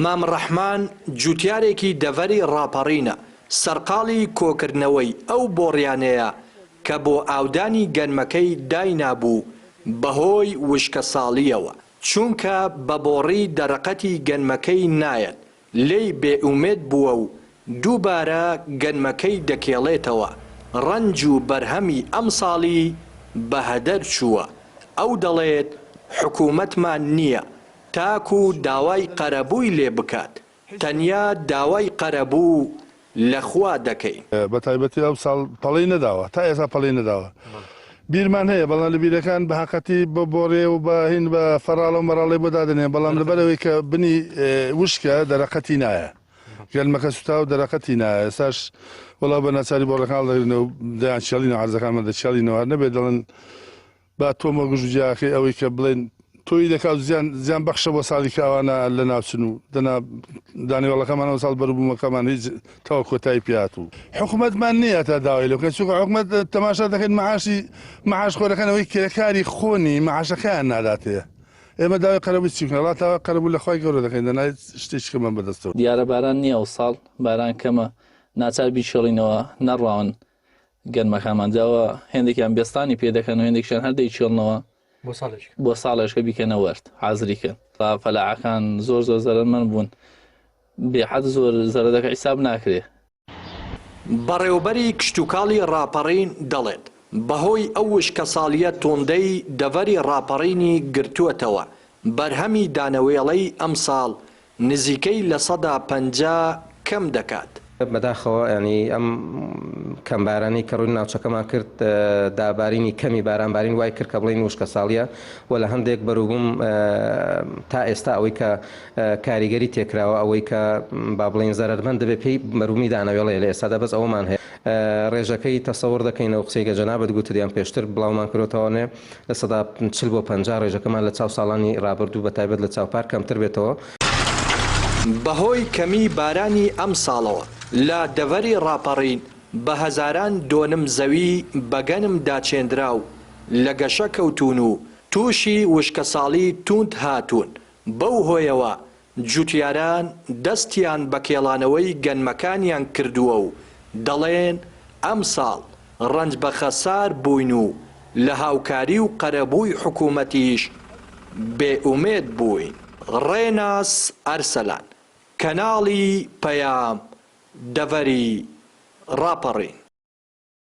مام ڕەحمان جوتیارێکی دەڤەری ڕاپەڕینە سەرقاڵی کۆکردنەوەی ئەو بۆڕیانەیە کە بۆ ئاودانی گەنمەکەی داینابوو بەهۆی وشکە ساڵیەوە چونکە بە بۆڕی دەرەقەتی گەنمەکەی نایەت لێی بێئومێد بووە و دووبارە گەنمەکەی دەکێڵێتەوە ڕەنج و بەرهەمی ئەم ساڵی بە هەدەر چووە ئەو دەڵێت حکوومەتمان نییە تاکو داوای قەرەبووی لێ بکات تەنیا داوای قەرەبوو لەخوا دەکەین بە تایبەتی ئەو ساڵ پەڵەی نەداوە تا ئێستا پەڵەی نەداوە بیرمان هەیە بەڵام لە بیرەکان بە حەقەتی بە بۆڕێ و بە هین بە فەراڵ و مەراڵی بۆ دادنێن بەڵام لەبەرەوەی کە بنی وشکە دەرەقەتی نایە گەنمەکە سوتا و دەرەقەتی نایە ئێستاش وەڵا بە ناچاری بۆڕەکان دەگرنەوە دەیان شێڵینەوە عەرزەکانمان دەشێڵینەوە نەبێت دەڵێن با تۆمە گژوجیاکەی ئەوەی کە بڵێن تۆی دەکات زیان بەخشە بۆ ساڵی کاوانە لە ناوچن و دەنا دانیوەڵەکەمانەوە ساڵ بەروبوومەکەمان هیچ تەوا کۆتایی پێات و حکوومەتمان نییە تا داوای لەکە چونکە حکوومەت تەماشا دەکەین مەعاش خۆرەکەنەوەی کرێکاری خۆنی مەعاشەکەیان ناداتەیە ئێمە داوای قەرەبووی چی بکەین وڵات داوای قەرەبوو لە خۆی گەورە دەکەین دەنای شتێکمان بەدەستەوە دیارە باران نییە و ساڵ باران کەمە ناچار بیشێڵینەوە نەڕاون گەنمەکانمان جاوە هێندێکیان بێستانی پێ دەکەن و هێندێکیان هەردەی چێڵنەوە بۆ ساڵێشکە بیکەنە وەرد حازریکەن فەلاعەکان زۆر زەرمەند بوون بێحەد زۆر زەرەدەکە حیساب ناکرێ بەڕێوەبەری کشتتوکاڵی ڕاپەڕین دەڵێت بەهۆی ئەو وشکە ساڵیە تۆندەی دەڤەری ڕاپەڕینی گرتووەتەوە بەرهەمی دانەوێڵەی ئەم ساڵ نزیکەی لە 150 کەم دەکات بەداخەوە ینی ئەم کەمبارانی کە ڕووی ناوچەکەمان کرد دابارینی کەمی بارانبارین وای کرد کە بڵین وشکە ساڵیە و لە هەندێک بەروبووم تا ئێستا ئەوەی کە کاریگەری تێکراوە ئەوەی کە با بڵین زەرمەند دەبێت پێی مەرومی دانەوێڵەیە لە ئێستادا بەس ئەومان هەیە ڕێژەکەی تەسەور دەکەینەوە قسەیکە جەنابەت گوتیان پێشتر بڵاومان کردوتەوەنێ لە 140 بۆ 50 ڕێژەکەمان لە چاو ساڵانی ڕابردوو بە تایبەت لە چاوپار کەمتر بێتەوە بەهۆی کەمی بارانی ئەم ساڵەوە لە دەڤەری ڕاپەڕین بە هەزاران دۆنم زەوی بەگەنم داچێندرا و لە گەشە کەوتون و تووشی وشکە ساڵی توند هاتوون بەو هۆیەوە جوتیاران دەستیان بە کێڵانەوەی گەنمەکانیان کردووە و دەڵێن ئەم ساڵ ڕەنج بە خەسار بووین و لە هاوکاری و قەرەبووی حکوومەتیش بێئومێد بووین ڕێناس ئەرسەلان کەناڵی پەیام دەڤەری ڕاپەڕین